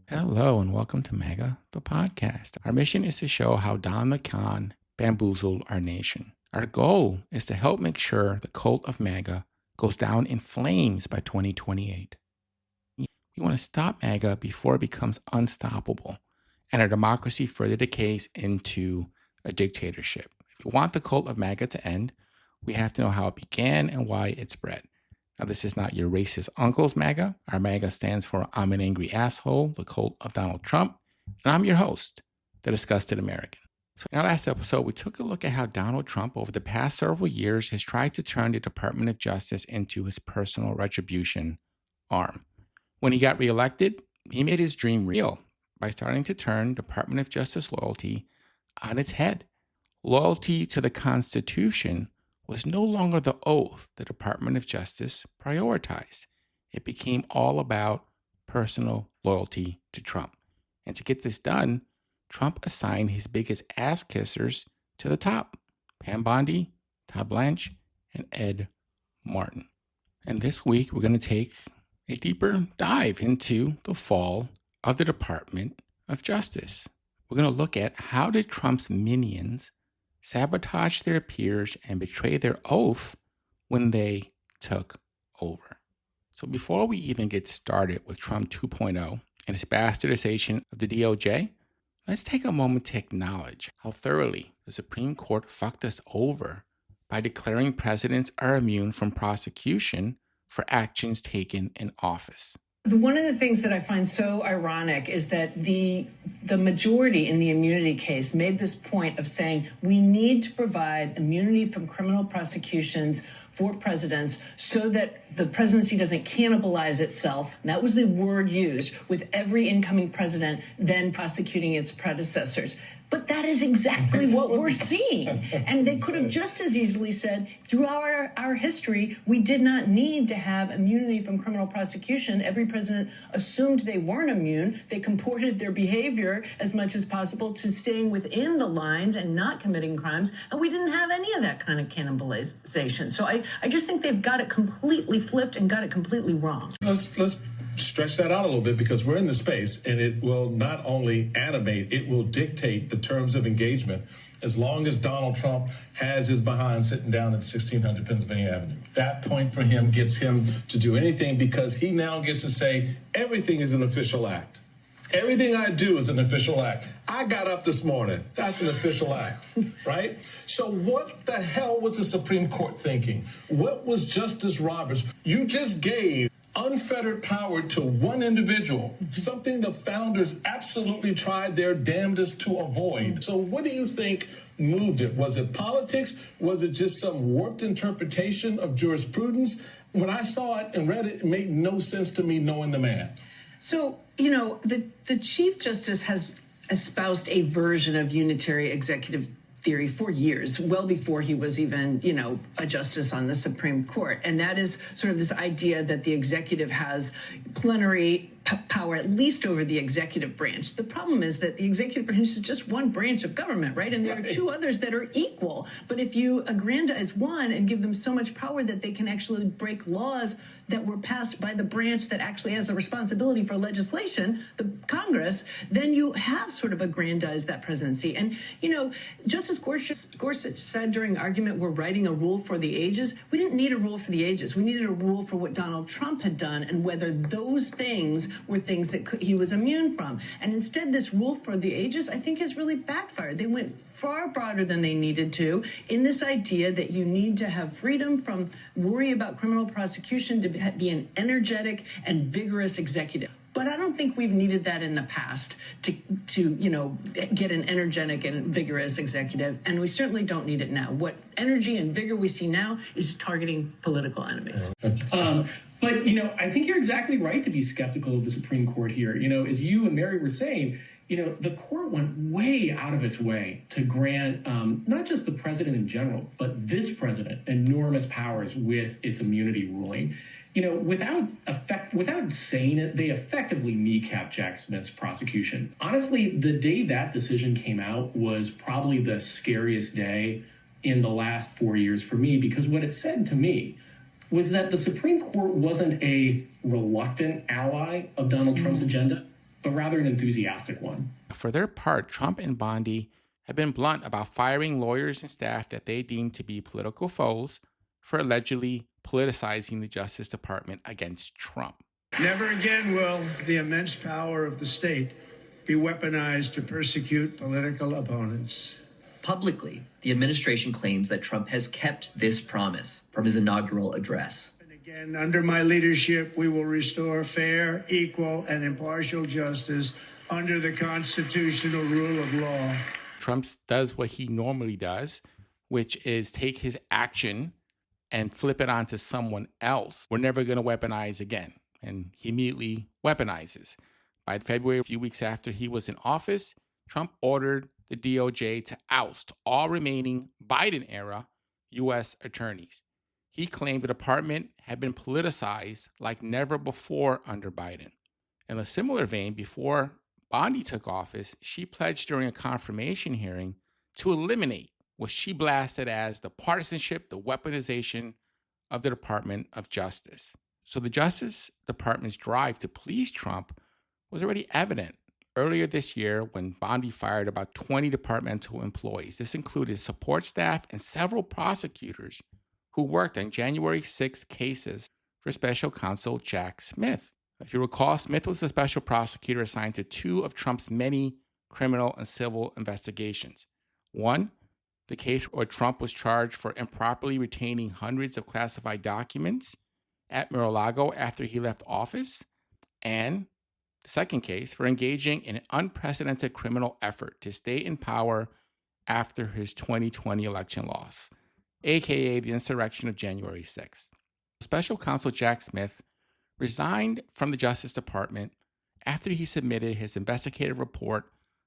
Hello and welcome to MAGA, the podcast. Our mission is to show how Don McCann bamboozled our nation. Our goal is to help make sure the cult of MAGA goes down in flames by 2028. We want to stop MAGA before it becomes unstoppable and our democracy further decays into a dictatorship. If we want the cult of MAGA to end, we have to know how it began and why it spread. Now, this is not your racist uncle's MAGA. Our MAGA stands for I'm an Angry Asshole, the cult of Donald Trump. And I'm your host, the Disgusted American. So in our last episode, we took a look at how Donald Trump over the past several years has tried to turn the Department of Justice into his personal retribution arm. When he got reelected, he made his dream real by starting to turn Department of Justice loyalty on its head. Loyalty to the Constitution was no longer the oath the Department of Justice prioritized. It became all about personal loyalty to Trump. And to get this done, Trump assigned his biggest ass kissers to the top: Pam Bondi, Todd Blanche, and Ed Martin. And this week, we're going to take a deeper dive into the fall of the Department of Justice. We're going to look at how did Trump's minions sabotage their peers and betray their oath when they took over. So before we even get started with Trump 2.0 and his bastardization of the DOJ, let's take a moment to acknowledge how thoroughly the Supreme Court fucked us over by declaring presidents are immune from prosecution for actions taken in office. One of the things that I find so ironic is that the majority in the immunity case made this point of saying we need to provide immunity from criminal prosecutions for presidents so that the presidency doesn't cannibalize itself. And that was the word used, with every incoming president then prosecuting its predecessors. But that is exactly what we're seeing. And they could have just as easily said, through our history, we did not need to have immunity from criminal prosecution. Every president assumed they weren't immune. They comported their behavior as much as possible to staying within the lines and not committing crimes. And we didn't have any of that kind of cannibalization. So I just think they've got it completely flipped and got it completely wrong. Let's stretch that out a little bit, because we're in the space and it will not only animate, it will dictate the terms of engagement as long as Donald Trump has his behind sitting down at 1600 Pennsylvania Avenue. That point for him gets him to do anything, because he now gets to say everything is an official act. Everything I do is an official act. I got up this morning. That's an official act, right? So what the hell was the Supreme Court thinking? What was Justice Roberts? You just gave unfettered power to one individual, something the founders absolutely tried their damnedest to avoid. So what do you think moved it? Was it politics? Was it just some warped interpretation of jurisprudence? When I saw it and read it, it made no sense to me knowing the man. So, the Chief Justice has espoused a version of unitary executive theory for years, well before he was even, a justice on the Supreme Court. And that is sort of this idea that the executive has plenary power, at least over the executive branch. The problem is that the executive branch is just one branch of government, right? And there are two others that are equal. But if you aggrandize one and give them so much power that they can actually break laws that were passed by the branch that actually has the responsibility for legislation, the Congress, then you have sort of aggrandized that presidency. And, Justice Gorsuch said during argument, we're writing a rule for the ages. We didn't need a rule for the ages. We needed a rule for what Donald Trump had done and whether those things were things that he was immune from. And instead, this rule for the ages, I think, has really backfired. They went far broader than they needed to in this idea that you need to have freedom from worry about criminal prosecution to be an energetic and vigorous executive. But I don't think we've needed that in the past to get an energetic and vigorous executive, and we certainly don't need it now. What energy and vigor we see now is targeting political enemies. But, I think you're exactly right to be skeptical of the Supreme Court here. As you and Mary were saying, the court went way out of its way to grant not just the president in general, but this president enormous powers with its immunity ruling. Without saying it, they effectively kneecapped Jack Smith's prosecution. Honestly, the day that decision came out was probably the scariest day in the last 4 years for me, because what it said to me was that the Supreme Court wasn't a reluctant ally of Donald Trump's agenda, but rather an enthusiastic one. For their part, Trump and Bondi have been blunt about firing lawyers and staff that they deem to be political foes for allegedly politicizing the Justice Department against Trump. Never again will the immense power of the state be weaponized to persecute political opponents. Publicly, the administration claims that Trump has kept this promise from his inaugural address. And again, under my leadership, we will restore fair, equal, and impartial justice under the constitutional rule of law. Trump does what he normally does, which is take his action and flip it onto someone else. We're never going to weaponize again. And he immediately weaponizes. By February, a few weeks after he was in office, Trump ordered the DOJ to oust all remaining Biden-era U.S. attorneys. He claimed the department had been politicized like never before under Biden. In a similar vein, before Bondi took office, she pledged during a confirmation hearing to eliminate what she blasted as the partisanship, the weaponization of the Department of Justice. So the Justice Department's drive to please Trump was already evident earlier this year when Bondi fired about 20 departmental employees. This included support staff and several prosecutors who worked on January 6 cases for special counsel Jack Smith. If you recall, Smith was the special prosecutor assigned to two of Trump's many criminal and civil investigations. One, the case where Trump was charged for improperly retaining hundreds of classified documents at Mar-a-Lago after he left office, and the second case for engaging in an unprecedented criminal effort to stay in power after his 2020 election loss, aka the insurrection of January 6th. Special counsel Jack Smith resigned from the Justice Department after he submitted his investigative report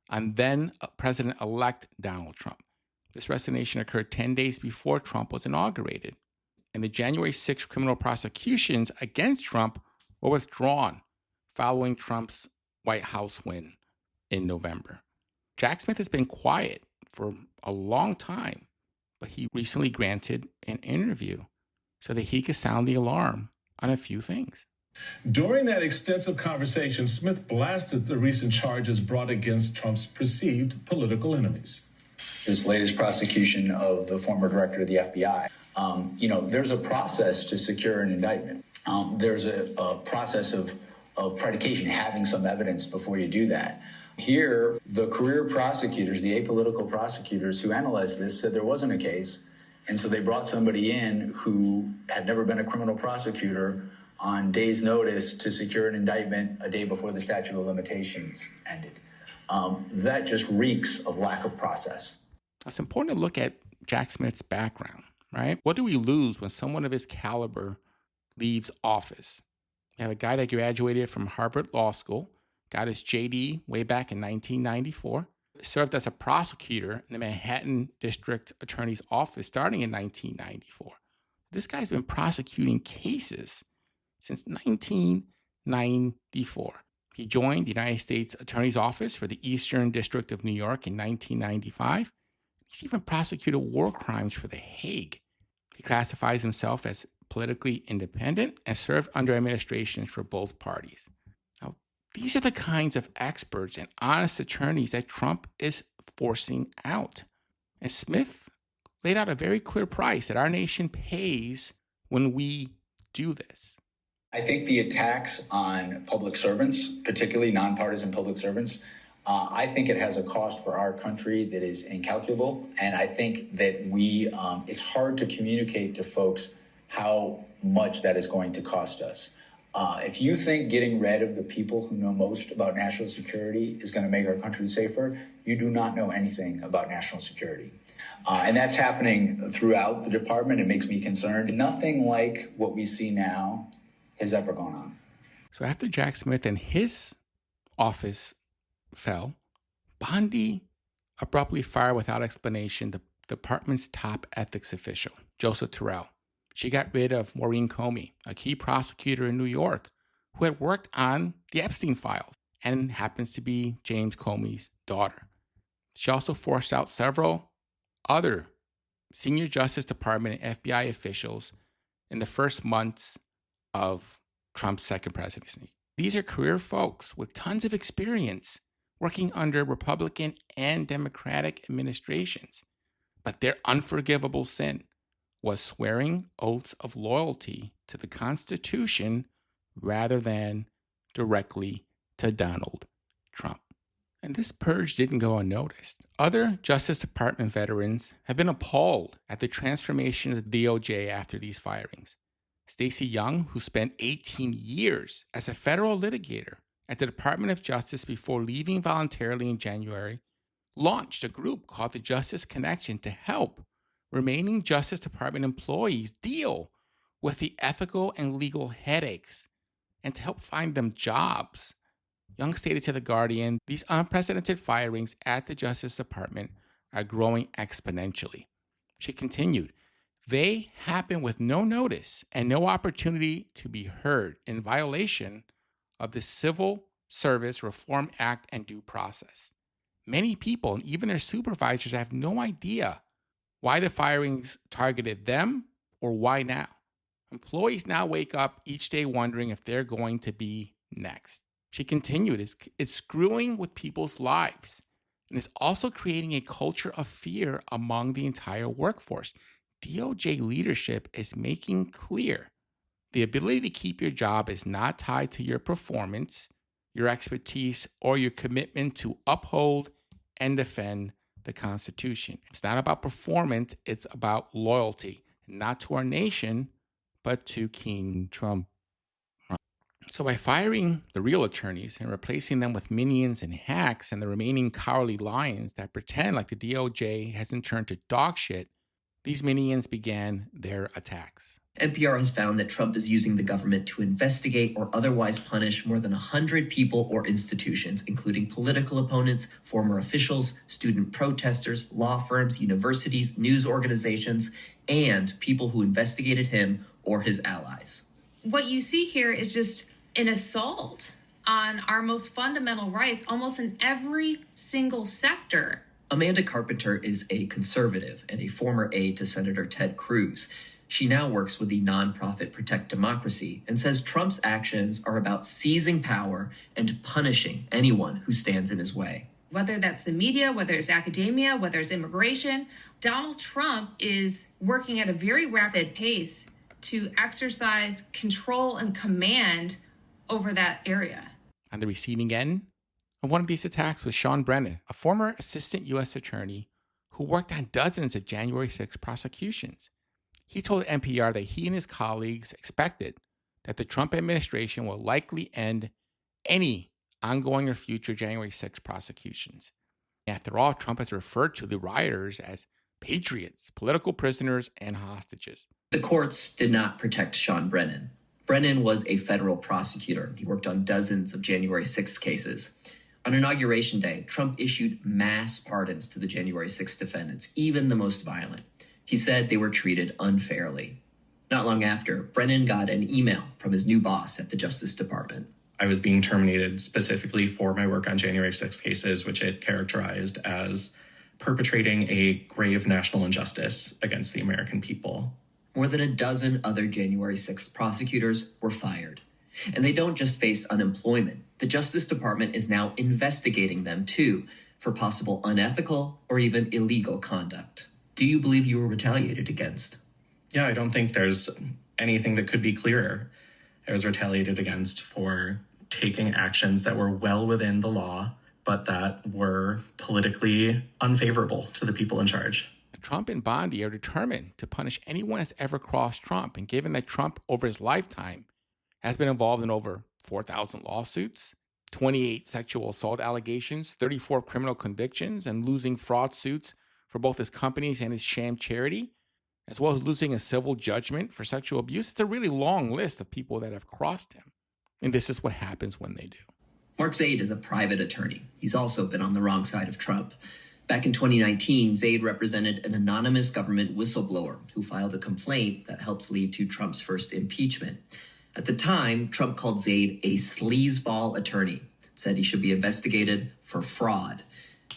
on then President-elect Donald Trump. This resignation occurred 10 days before Trump was inaugurated, and the January 6th criminal prosecutions against Trump were withdrawn following Trump's White House win in November. Jack Smith has been quiet for a long time, but he recently granted an interview so that he could sound the alarm on a few things. During that extensive conversation, Smith blasted the recent charges brought against Trump's perceived political enemies. This latest prosecution of the former director of the FBI, there's a process to secure an indictment. There's a process of predication, having some evidence before you do that. Here, the career prosecutors, the apolitical prosecutors who analyzed this said there wasn't a case. And so they brought somebody in who had never been a criminal prosecutor on days' notice to secure an indictment a day before the statute of limitations ended. That just reeks of lack of process. It's important to look at Jack Smith's background, right? What do we lose when someone of his caliber leaves office? You have a guy that graduated from Harvard Law School, got his JD way back in 1994, served as a prosecutor in the Manhattan District Attorney's Office starting in 1994. This guy's been prosecuting cases since 1994. He joined the United States Attorney's Office for the Eastern District of New York in 1995. He's even prosecuted war crimes for The Hague. He classifies himself as politically independent and served under administrations for both parties. Now, these are the kinds of experts and honest attorneys that Trump is forcing out. And Smith laid out a very clear price that our nation pays when we do this. I think the attacks on public servants, particularly nonpartisan public servants, I think it has a cost for our country that is incalculable. And I think that it's hard to communicate to folks how much that is going to cost us. If you think getting rid of the people who know most about national security is going to make our country safer, you do not know anything about national security. And that's happening throughout the department. It makes me concerned. Nothing like what we see now has ever gone on. So after Jack Smith and his office fell, Bondi abruptly fired without explanation the department's top ethics official, Joseph Terrell. She got rid of Maureen Comey, a key prosecutor in New York who had worked on the Epstein files and happens to be James Comey's daughter. She also forced out several other senior Justice Department and FBI officials in the first months of Trump's second presidency. These are career folks with tons of experience working under Republican and Democratic administrations. But their unforgivable sin was swearing oaths of loyalty to the Constitution rather than directly to Donald Trump. And this purge didn't go unnoticed. Other Justice Department veterans have been appalled at the transformation of the DOJ after these firings. Stacey Young, who spent 18 years as a federal litigator at the Department of Justice before leaving voluntarily in January, launched a group called the Justice Connection to help remaining Justice Department employees deal with the ethical and legal headaches and to help find them jobs. Young stated to The Guardian, these unprecedented firings at the Justice Department are growing exponentially. She continued, they happen with no notice and no opportunity to be heard in violation of the Civil Service Reform Act and due process. Many people and even their supervisors have no idea why the firings targeted them or why now. Employees now wake up each day wondering if they're going to be next. She continued, it's screwing with people's lives and is also creating a culture of fear among the entire workforce. DOJ leadership is making clear the ability to keep your job is not tied to your performance, your expertise, or your commitment to uphold and defend the Constitution. It's not about performance, it's about loyalty, not to our nation, but to King Trump. So by firing the real attorneys and replacing them with minions and hacks and the remaining cowardly lions that pretend like the DOJ hasn't turned to dog shit, these minions began their attacks. NPR has found that Trump is using the government to investigate or otherwise punish more than 100 people or institutions, including political opponents, former officials, student protesters, law firms, universities, news organizations, and people who investigated him or his allies. What you see here is just an assault on our most fundamental rights, almost in every single sector. Amanda Carpenter is a conservative and a former aide to Senator Ted Cruz. She now works with the nonprofit Protect Democracy and says Trump's actions are about seizing power and punishing anyone who stands in his way. Whether that's the media, whether it's academia, whether it's immigration, Donald Trump is working at a very rapid pace to exercise control and command over that area. On the receiving end of one of these attacks was Sean Brennan, a former assistant U.S. attorney who worked on dozens of January 6 prosecutions. He told NPR that he and his colleagues expected that the Trump administration will likely end any ongoing or future January 6 prosecutions. After all, Trump has referred to the rioters as patriots, political prisoners, and hostages. The courts did not protect Sean Brennan. Brennan was a federal prosecutor. He worked on dozens of January 6th cases. On Inauguration Day, Trump issued mass pardons to the January 6th defendants, even the most violent. He said they were treated unfairly. Not long after, Brennan got an email from his new boss at the Justice Department. I was being terminated specifically for my work on January 6th cases, which it characterized as perpetrating a grave national injustice against the American people. More than a dozen other January 6th prosecutors were fired. And they don't just face unemployment. The Justice Department is now investigating them, too, for possible unethical or even illegal conduct. Do you believe you were retaliated against? Yeah, I don't think there's anything that could be clearer. I was retaliated against for taking actions that were well within the law, but that were politically unfavorable to the people in charge. Trump and Bondi are determined to punish anyone that's ever crossed Trump. And given that Trump, over his lifetime, has been involved in over 4,000 lawsuits, 28 sexual assault allegations, 34 criminal convictions, and losing fraud suits for both his companies and his sham charity, as well as losing a civil judgment for sexual abuse, it's a really long list of people that have crossed him. And this is what happens when they do. Mark Zaid is a private attorney. He's also been on the wrong side of Trump. Back in 2019, Zaid represented an anonymous government whistleblower who filed a complaint that helped lead to Trump's first impeachment. At the time, Trump called Zaid a sleazeball attorney, said he should be investigated for fraud.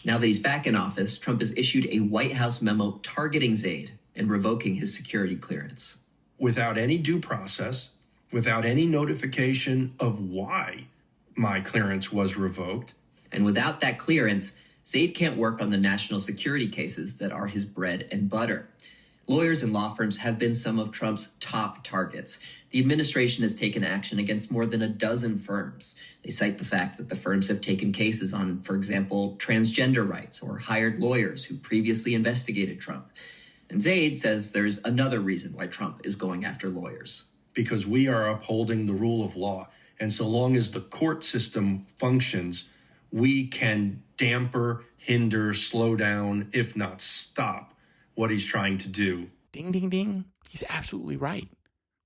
Now that he's back in office, Trump has issued a White House memo targeting Zaid and revoking his security clearance. without any due process, without any notification of why my clearance was revoked. And without that clearance, Zaid can't work on the national security cases that are his bread and butter. Lawyers and law firms have been some of Trump's top targets. The administration has taken action against more than a dozen firms. They cite the fact that the firms have taken cases on, for example, transgender rights or hired lawyers who previously investigated Trump. And Zaid says there's another reason why Trump is going after lawyers. Because we are upholding the rule of law. And so long as the court system functions, we can damper, hinder, slow down, if not stop, what he's trying to do. Ding, ding, ding. He's absolutely right.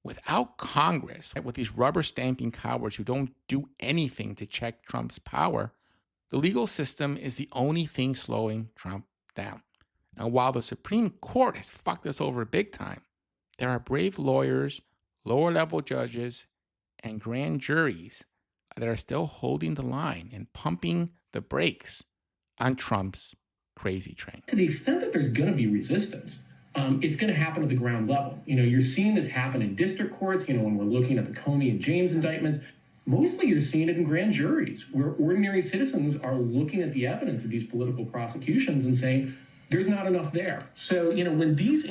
Without Congress, with these rubber stamping cowards who don't do anything to check Trump's power, the legal system is the only thing slowing Trump down. And while the Supreme Court has fucked us over big time, there are brave lawyers, lower level judges, and grand juries that are still holding the line and pumping the brakes on Trump's crazy train. To the extent that there's going to be resistance, it's going to happen at the ground level. You're seeing this happen in district courts, when we're looking at the Comey and James indictments. Mostly you're seeing it in grand juries, where ordinary citizens are looking at the evidence of these political prosecutions and saying, there's not enough there. So, when these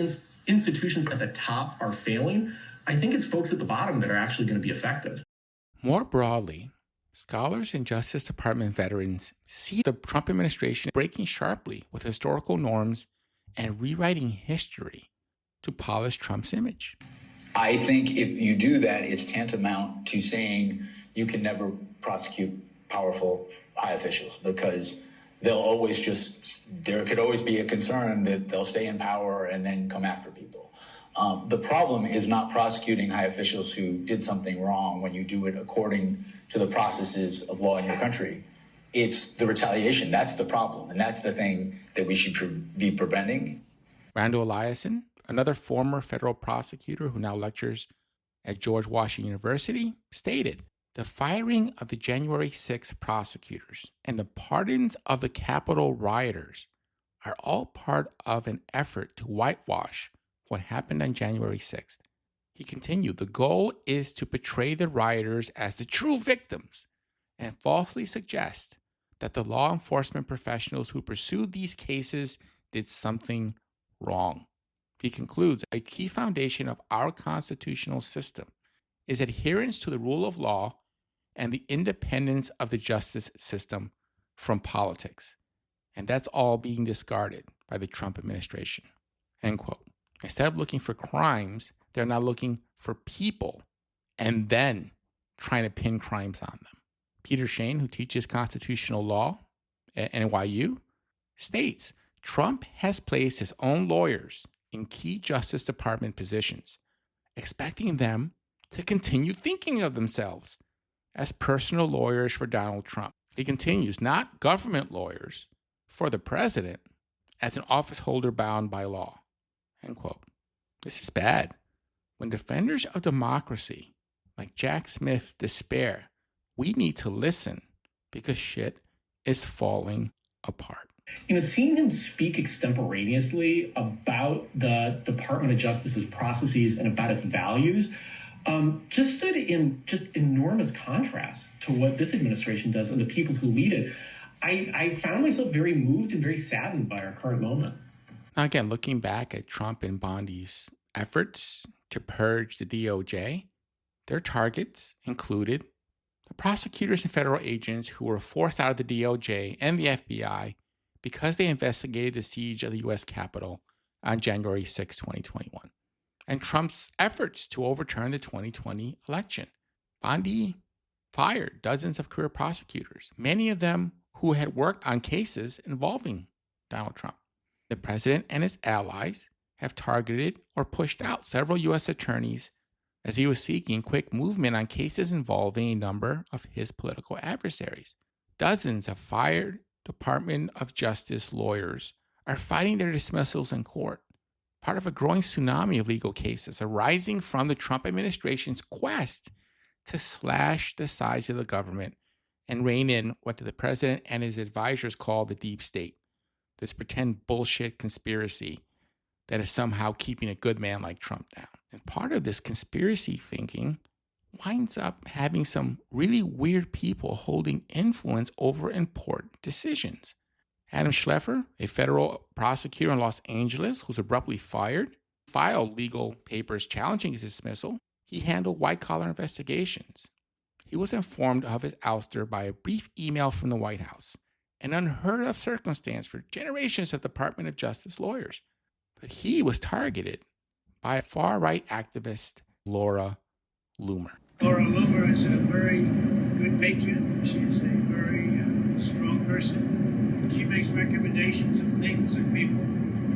institutions at the top are failing, I think it's folks at the bottom that are actually going to be effective. More broadly, scholars and Justice Department veterans see the Trump administration breaking sharply with historical norms and rewriting history to polish Trump's image. I think if you do that, it's tantamount to saying you can never prosecute powerful high officials because there could always be a concern that they'll stay in power and then come after people. The problem is not prosecuting high officials who did something wrong when you do it according to the processes of law in your country. It's the retaliation. That's the problem. And that's the thing that we should be preventing. Randall Eliason, another former federal prosecutor who now lectures at George Washington University, stated, "The firing of the January 6th prosecutors and the pardons of the Capitol rioters are all part of an effort to whitewash what happened on January 6th. He continued, the goal is to portray the rioters as the true victims and falsely suggest that the law enforcement professionals who pursued these cases did something wrong. He concludes, a key foundation of our constitutional system is adherence to the rule of law and the independence of the justice system from politics. And that's all being discarded by the Trump administration." End quote. Instead of looking for crimes, they're now looking for people and then trying to pin crimes on them. Peter Shane, who teaches constitutional law at NYU, states Trump has placed his own lawyers in key Justice Department positions, expecting them to continue thinking of themselves as personal lawyers for Donald Trump. He continues, not government lawyers for the president as an office holder bound by law. End quote. This is bad. When defenders of democracy like Jack Smith despair, we need to listen because shit is falling apart. Seeing him speak extemporaneously about the Department of Justice's processes and about its values just stood in just enormous contrast to what this administration does and the people who lead it. I found myself very moved and very saddened by our current moment. Now, again, looking back at Trump and Bondi's efforts to purge the DOJ, their targets included the prosecutors and federal agents who were forced out of the DOJ and the FBI because they investigated the siege of the U.S. Capitol on January 6, 2021, and Trump's efforts to overturn the 2020 election. Bondi fired dozens of career prosecutors, many of them who had worked on cases involving Donald Trump. The president and his allies have targeted or pushed out several U.S. attorneys as he was seeking quick movement on cases involving a number of his political adversaries. Dozens of fired Department of Justice lawyers are fighting their dismissals in court, part of a growing tsunami of legal cases arising from the Trump administration's quest to slash the size of the government and rein in what the president and his advisors call the deep state, this pretend bullshit conspiracy that is somehow keeping a good man like Trump down. And part of this conspiracy thinking winds up having some really weird people holding influence over important decisions. Adam Schleffer, a federal prosecutor in Los Angeles who's abruptly fired, filed legal papers challenging his dismissal. He handled white-collar investigations. He was informed of his ouster by a brief email from the White House, an unheard of circumstance for generations of Department of Justice lawyers. But he was targeted by far-right activist Laura Loomer. Laura Loomer is a very good patriot. She is a very strong person. She makes recommendations of things and people,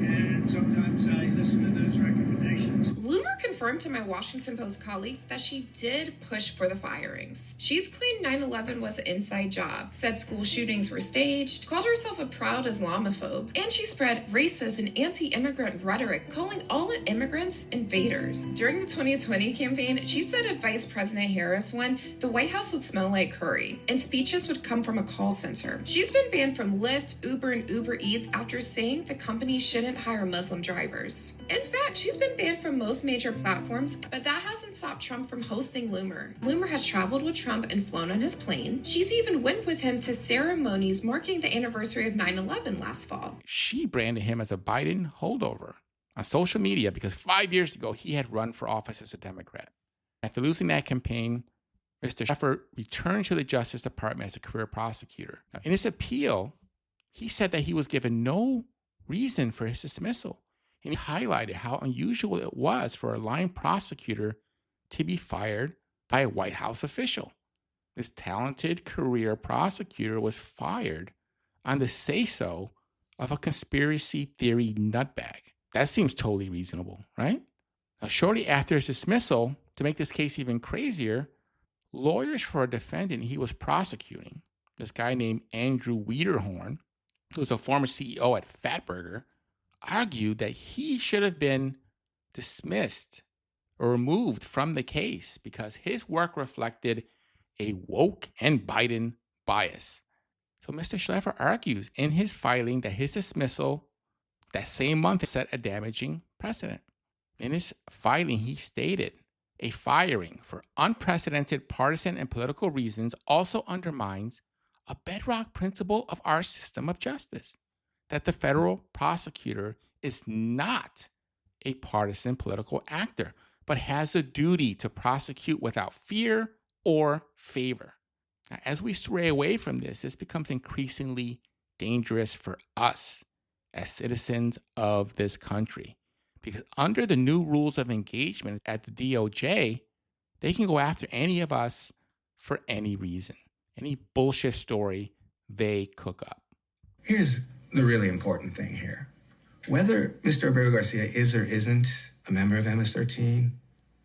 and sometimes I listen to those recommendations. Loomer confirmed to my Washington Post colleagues that she did push for the firings. She's claimed 9/11 was an inside job, said school shootings were staged, called herself a proud Islamophobe, and she spread racist and anti-immigrant rhetoric, calling all immigrants invaders. During the 2020 campaign, she said if Vice President Harris won, the White House would smell like curry, and speeches would come from a call center. She's been banned from Lyft, Uber, and Uber Eats after saying the company shouldn't hire Muslim drivers. In fact, she's been banned from most major platforms, but that hasn't stopped Trump from hosting Loomer. Loomer has traveled with Trump and flown on his plane. She's even went with him to ceremonies marking the anniversary of 9/11 last fall. She branded him as a Biden holdover on social media because 5 years ago he had run for office as a Democrat. After losing that campaign, Mr. Schleffer returned to the Justice Department as a career prosecutor. Now, in his appeal, he said that he was given no reason for his dismissal. And he highlighted how unusual it was for a line prosecutor to be fired by a White House official. This talented career prosecutor was fired on the say-so of a conspiracy theory nutbag. That seems totally reasonable, right? Now, shortly after his dismissal, to make this case even crazier, lawyers for a defendant he was prosecuting, this guy named Andrew Wiederhorn, who was a former CEO at Fatburger, argued that he should have been dismissed or removed from the case because his work reflected a woke and Biden bias. So Mr. Schleffer argues in his filing that his dismissal that same month set a damaging precedent. In his filing, he stated, a firing for unprecedented partisan and political reasons also undermines a bedrock principle of our system of justice, that the federal prosecutor is not a partisan political actor, but has a duty to prosecute without fear or favor. Now, as we stray away from this becomes increasingly dangerous for us as citizens of this country, because under the new rules of engagement at the DOJ, they can go after any of us for any reason, any bullshit story they cook up. Here's the really important thing here. Whether Mr. Abreu Garcia is or isn't a member of MS-13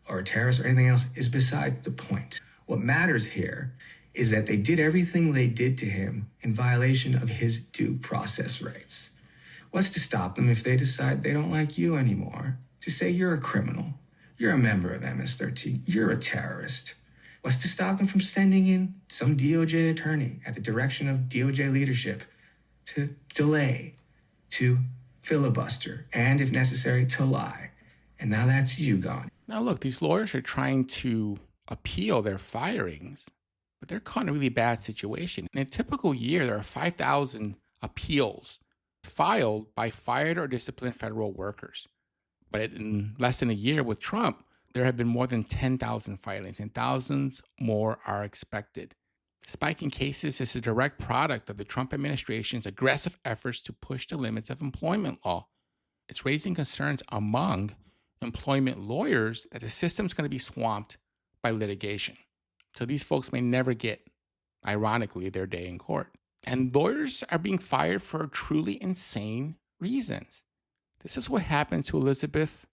or a terrorist or anything else is beside the point. What matters here is that they did everything they did to him in violation of his due process rights. What's to stop them if they decide they don't like you anymore? To say you're a criminal, you're a member of MS-13, you're a terrorist. What's to stop them from sending in some DOJ attorney at the direction of DOJ leadership to delay, to filibuster, and if necessary, to lie? And now that's you gone. Now look, these lawyers are trying to appeal their firings, but they're caught in a really bad situation. In a typical year, there are 5,000 appeals filed by fired or disciplined federal workers. But in less than a year with Trump, there have been more than 10,000 filings, and thousands more are expected. The spike in cases is a direct product of the Trump administration's aggressive efforts to push the limits of employment law. It's raising concerns among employment lawyers that the system's going to be swamped by litigation. So these folks may never get, ironically, their day in court. And lawyers are being fired for truly insane reasons. This is what happened to Elizabeth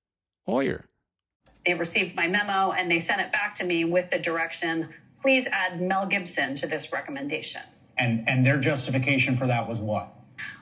Hoyer. They received my memo and they sent it back to me with the direction, please add Mel Gibson to this recommendation. And their justification for that was what?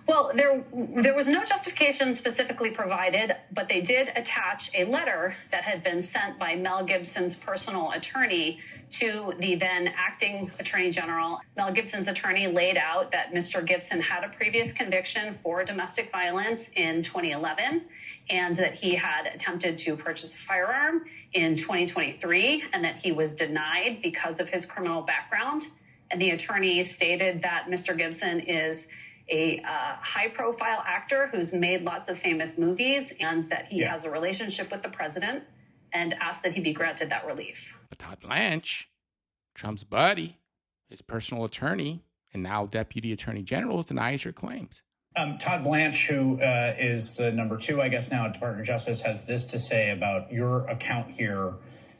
Well, there was no justification specifically provided, but they did attach a letter that had been sent by Mel Gibson's personal attorney to the then acting attorney general. Mel Gibson's attorney laid out that Mr. Gibson had a previous conviction for domestic violence in 2011 and that he had attempted to purchase a firearm in 2023 and that he was denied because of his criminal background. And the attorney stated that Mr. Gibson is a high-profile actor who's made lots of famous movies and that he has a relationship with the president and asked that he be granted that relief. But Todd Blanche, Trump's buddy, his personal attorney, and now Deputy Attorney General, denies her claims. Todd Blanche, who is the number 2, I guess, now at Department of Justice, has this to say about your account here,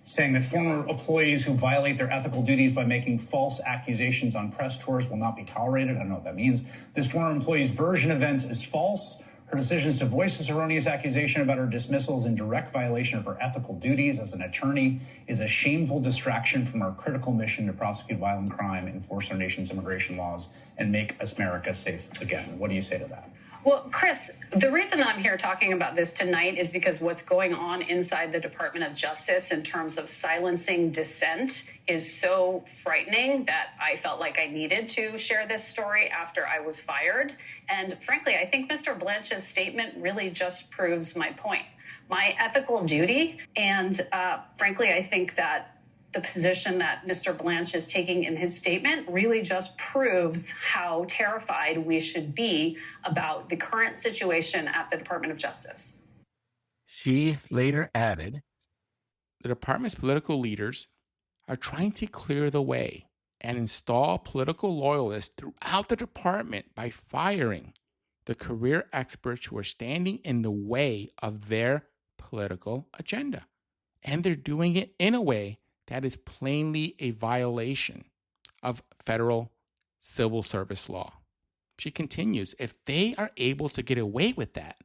saying that former employees who violate their ethical duties by making false accusations on press tours will not be tolerated. I don't know what that means. This former employee's version of events is false. Her decisions to voice this erroneous accusation about her dismissal is in direct violation of her ethical duties as an attorney, is a shameful distraction from our critical mission to prosecute violent crime, enforce our nation's immigration laws, and make America safe again. What do you say to that? Well, Chris, the reason I'm here talking about this tonight is because what's going on inside the Department of Justice in terms of silencing dissent is so frightening that I felt like I needed to share this story after I was fired. And frankly, I think Mr. Blanche's statement really just proves my point, my ethical duty. And frankly, I think that the position that Mr. Blanche is taking in his statement really just proves how terrified we should be about the current situation at the Department of Justice. She later added, the department's political leaders are trying to clear the way and install political loyalists throughout the department by firing the career experts who are standing in the way of their political agenda. And they're doing it in a way that is plainly a violation of federal civil service law. She continues, if they are able to get away with that,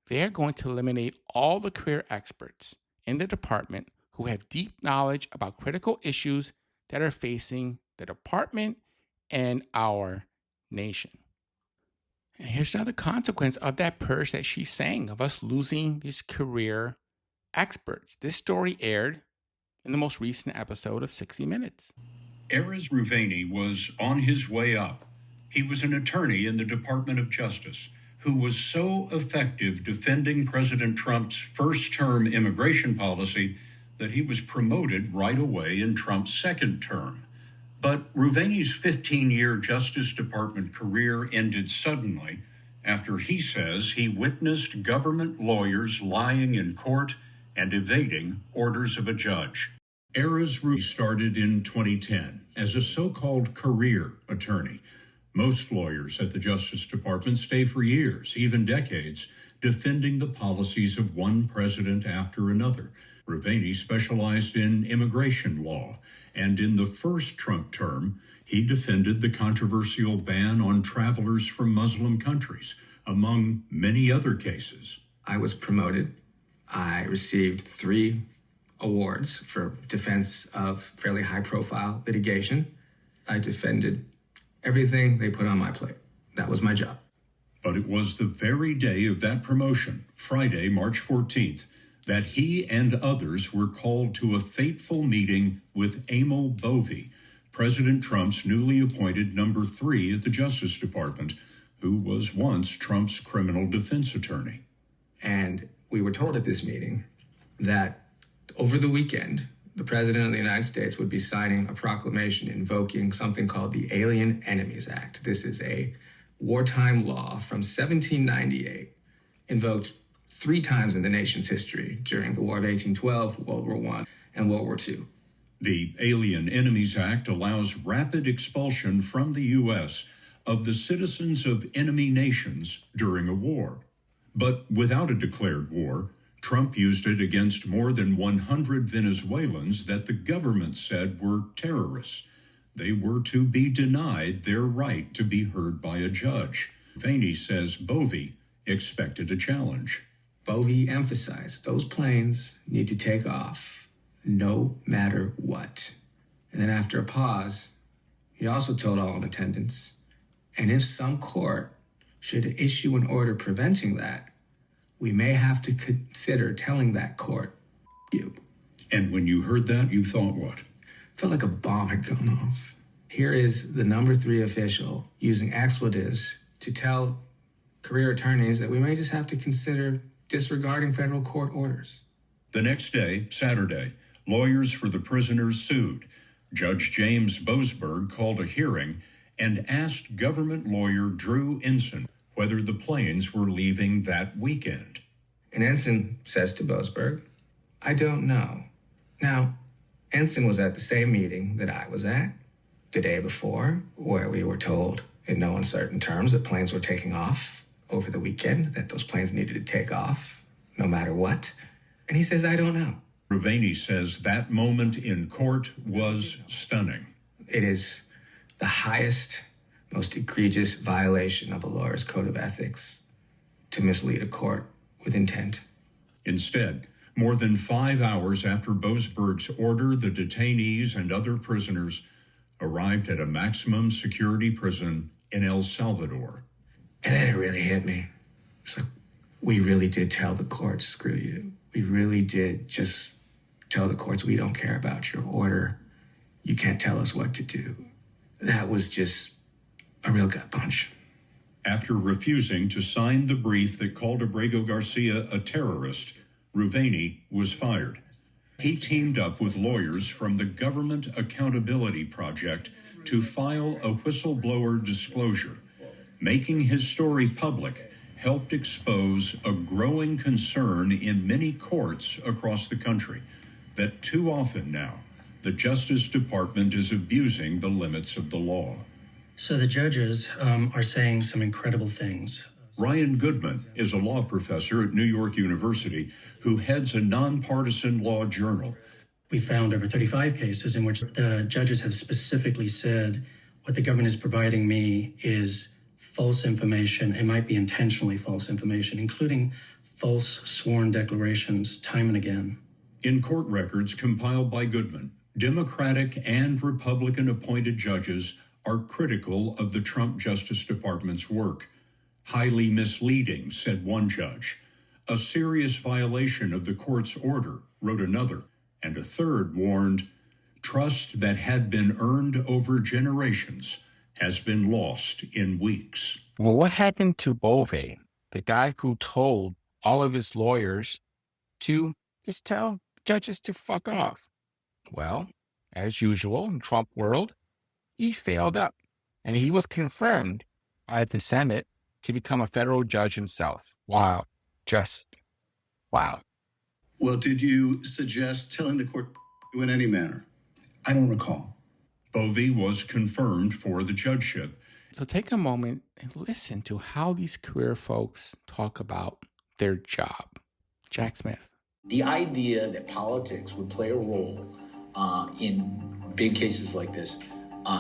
they're going to eliminate all the career experts in the department who have deep knowledge about critical issues that are facing the department and our nation. And here's another consequence of that purge that she's saying, of us losing these career experts. This story aired in the most recent episode of 60 Minutes. Erez Rouhani was on his way up. He was an attorney in the Department of Justice who was so effective defending President Trump's first-term immigration policy that he was promoted right away in Trump's second term. But Rouhani's 15-year Justice Department career ended suddenly after he says he witnessed government lawyers lying in court and evading orders of a judge. Erez Rouhani started in 2010 as a so-called career attorney. Most lawyers at the Justice Department stay for years, even decades, defending the policies of one president after another. Rouhani specialized in immigration law, and in the first Trump term, he defended the controversial ban on travelers from Muslim countries, among many other cases. I was promoted. I received 3 awards for defense of fairly high-profile litigation. I defended everything they put on my plate. That was my job. But it was the very day of that promotion, Friday, March 14th, that he and others were called to a fateful meeting with Emil Bovee, President Trump's newly appointed number 3 at the Justice Department, who was once Trump's criminal defense attorney. And we were told at this meeting that over the weekend, the President of the United States would be signing a proclamation invoking something called the Alien Enemies Act. This is a wartime law from 1798, invoked 3 times in the nation's history during the War of 1812, World War I, and World War II. The Alien Enemies Act allows rapid expulsion from the U.S. of the citizens of enemy nations during a war. But without a declared war, Trump used it against more than 100 Venezuelans that the government said were terrorists. They were to be denied their right to be heard by a judge. Rouhani says Bovee expected a challenge. Bovee emphasized those planes need to take off no matter what. And then after a pause, he also told all in attendance, and if some court should issue an order preventing that, we may have to consider telling that court, you. And when you heard that, you thought what? Felt like a bomb had gone off. Here is the number 3 official using expletives to tell career attorneys that we may just have to consider disregarding federal court orders. The next day, Saturday, lawyers for the prisoners sued. Judge James Boasberg called a hearing and asked government lawyer Drew Ensign whether the planes were leaving that weekend. And Ensign says to Boasberg, I don't know. Now, Ensign was at the same meeting that I was at the day before, where we were told in no uncertain terms that planes were taking off over the weekend, that those planes needed to take off no matter what. And he says, I don't know. Ruvaney says that moment in court was stunning. It is the highest, most egregious violation of a lawyer's code of ethics to mislead a court with intent. Instead, more than 5 hours after Boasberg's order, the detainees and other prisoners arrived at a maximum security prison in El Salvador. And then it really hit me. It's like, we really did tell the courts, screw you. We really did just tell the courts, we don't care about your order. You can't tell us what to do. That was just a real gut punch. After refusing to sign the brief that called Abrego Garcia a terrorist, Ruvaney was fired. He teamed up with lawyers from the Government Accountability Project to file a whistleblower disclosure. Making his story public helped expose a growing concern in many courts across the country that too often now the Justice Department is abusing the limits of the law. So the judges are saying some incredible things. Ryan Goodman is a law professor at New York University who heads a nonpartisan law journal. We found over 35 cases in which the judges have specifically said, what the government is providing me is false information. It might be intentionally false information, including false sworn declarations time and again. In court records compiled by Goodman, Democratic and Republican appointed judges are critical of the Trump Justice Department's work. Highly misleading, said one judge. A serious violation of the court's order, wrote another. And a third warned, trust that had been earned over generations has been lost in weeks. Well, what happened to Bove, the guy who told all of his lawyers to just tell judges to fuck off? Well, as usual in Trump world, he failed up, and he was confirmed by the Senate to become a federal judge himself. Wow. Just wow. Well, did you suggest telling the court in any manner? I don't recall. Bove was confirmed for the judgeship. So take a moment and listen to how these career folks talk about their job. Jack Smith. The idea that politics would play a role in big cases like this,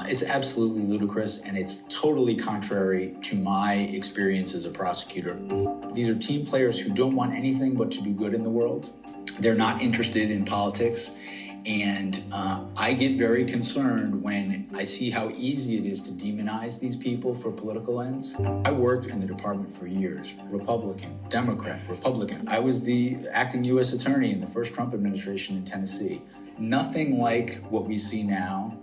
it's absolutely ludicrous, and it's totally contrary to my experience as a prosecutor. These are team players who don't want anything but to do good in the world. They're not interested in politics. And I get very concerned when I see how easy it is to demonize these people for political ends. I worked in the department for years, Republican, Democrat, Republican. I was the acting U.S. attorney in the first Trump administration in Tennessee. Nothing like what we see now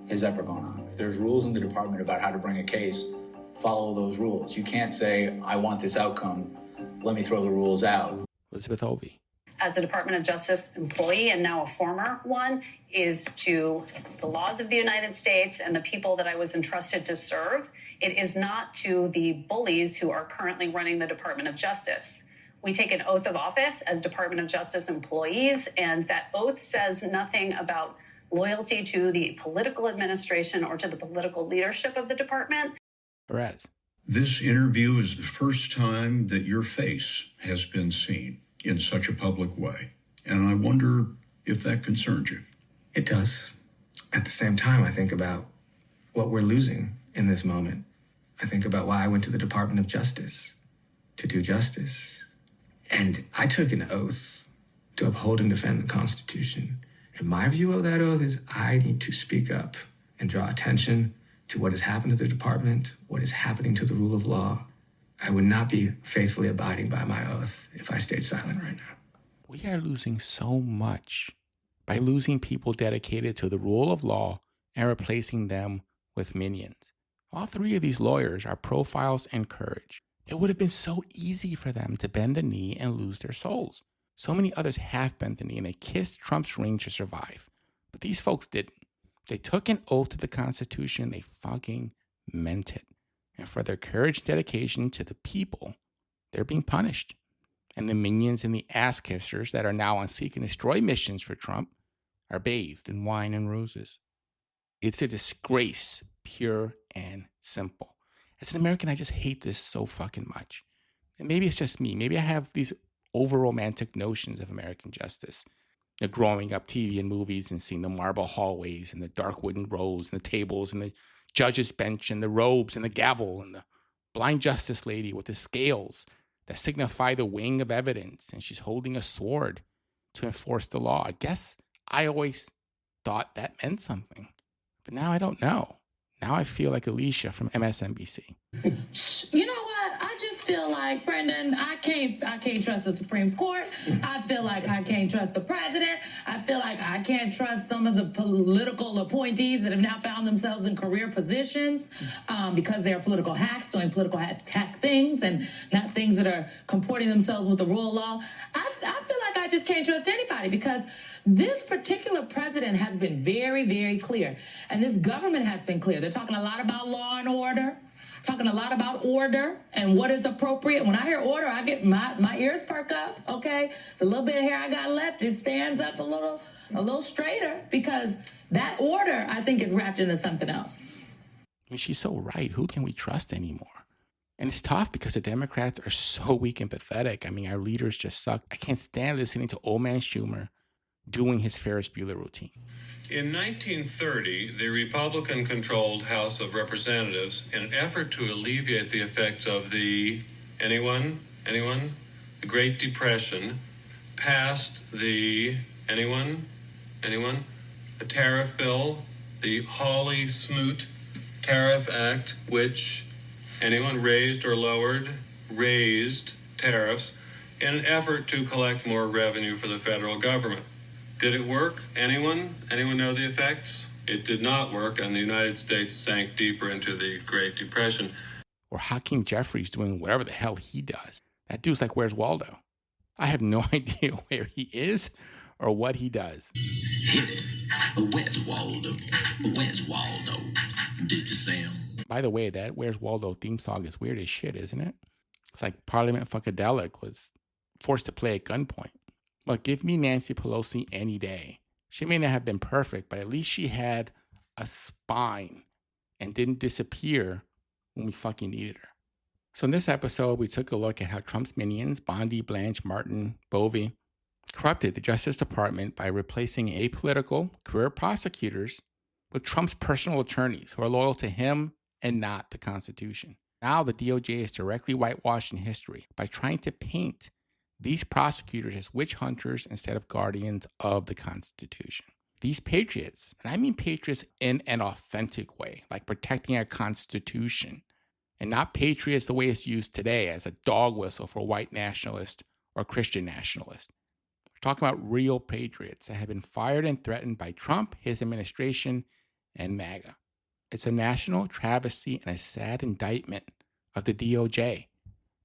has ever gone on. If there's rules in the department about how to bring a case, follow those rules. You can't say, I want this outcome, let me throw the rules out. Elizabeth Ovey. As a Department of Justice employee and now a former one, is to the laws of the United States and the people that I was entrusted to serve. It is not to the bullies who are currently running the Department of Justice. We take an oath of office as Department of Justice employees, and that oath says nothing about loyalty to the political administration or to the political leadership of the department. Perez. This interview is the first time that your face has been seen in such a public way. And I wonder if that concerns you. It does. At the same time, I think about what we're losing in this moment. I think about why I went to the Department of Justice, to do justice. And I took an oath to uphold and defend the Constitution. And my view of that oath is I need to speak up and draw attention to what has happened to the department, what is happening to the rule of law, I would not be faithfully abiding by my oath if I stayed silent right now. We are losing so much by losing people dedicated to the rule of law and replacing them with minions. All three of these lawyers are profiles in courage. It would have been so easy for them to bend the knee and lose their souls. So many others have bent the knee and they kissed Trump's ring to survive. But these folks didn't. They took an oath to the Constitution and they fucking meant it. And for their courage and dedication to the people, they're being punished. And the minions and the ass kissers that are now on seek and destroy missions for Trump are bathed in wine and roses. It's a disgrace, pure and simple. As an American, I just hate this so fucking much. And maybe it's just me. Maybe I have these over-romantic notions of American justice. Growing up TV and movies and seeing the marble hallways and the dark wooden rows and the tables and the judge's bench and the robes and the gavel and the blind justice lady with the scales that signify the weighing of evidence, and she's holding a sword to enforce the law. I guess I always thought that meant something, but now I don't know. Now I feel like Alicia from MSNBC. You know what? I just feel like, Brendan, I can't trust the Supreme Court. I feel like I can't trust the president. I feel like I can't trust some of the political appointees that have now found themselves in career positions because they are political hacks doing political hack things and not things that are comporting themselves with the rule of law. I feel like I just can't trust anybody because this particular president has been very, very clear, and this government has been clear. They're talking a lot about law and order, talking a lot about order and what is appropriate. When I hear order, I get my ears perk up, okay? The little bit of hair I got left, it stands up a little straighter because that order, I think, is wrapped into something else. I mean, she's so right. Who can we trust anymore? And it's tough because the Democrats are so weak and pathetic. I mean, our leaders just suck. I can't stand listening to old man Schumer doing his Ferris Bueller routine. In 1930, the Republican-controlled House of Representatives, in an effort to alleviate the effects of the the Great Depression, passed the the tariff bill, the Hawley-Smoot Tariff Act, which raised tariffs in an effort to collect more revenue for the federal government. Did it work? Anyone know the effects? It did not work, and the United States sank deeper into the Great Depression. Or Hakeem Jeffries doing whatever the hell he does. That dude's like, where's Waldo? I have no idea where he is or what he does. Where's Waldo? Where's Waldo? Did you see him? By the way, that Where's Waldo theme song is weird as shit, isn't it? It's like Parliament Funkadelic was forced to play at gunpoint. But give me Nancy Pelosi any day. She may not have been perfect, but at least she had a spine and didn't disappear when we fucking needed her. So in this episode, we took a look at how Trump's minions, Bondi, Blanche, Martin, Bovee, corrupted the Justice Department by replacing apolitical career prosecutors with Trump's personal attorneys who are loyal to him and not the Constitution. Now the DOJ is directly whitewashing history by trying to paint these prosecutors as witch hunters instead of guardians of the Constitution. These patriots, and I mean patriots in an authentic way, like protecting our Constitution, and not patriots the way it's used today as a dog whistle for white nationalists or Christian nationalists. We're talking about real patriots that have been fired and threatened by Trump, his administration, and MAGA. It's a national travesty and a sad indictment of the DOJ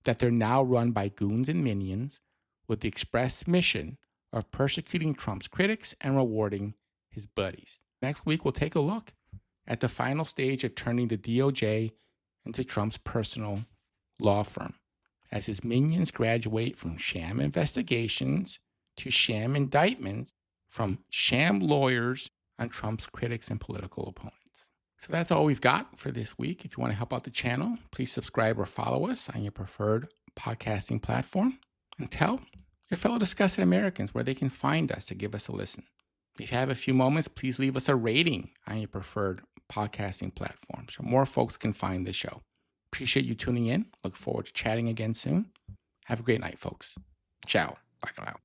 that they're now run by goons and minions with the express mission of persecuting Trump's critics and rewarding his buddies. Next week, we'll take a look at the final stage of turning the DOJ into Trump's personal law firm as his minions graduate from sham investigations to sham indictments from sham lawyers on Trump's critics and political opponents. So that's all we've got for this week. If you want to help out the channel, please subscribe or follow us on your preferred podcasting platform and tell your fellow disgusted Americans where they can find us to give us a listen. If you have a few moments, please leave us a rating on your preferred podcasting platform so more folks can find the show. Appreciate you tuning in. Look forward to chatting again soon. Have a great night, folks. Ciao. Bye for now.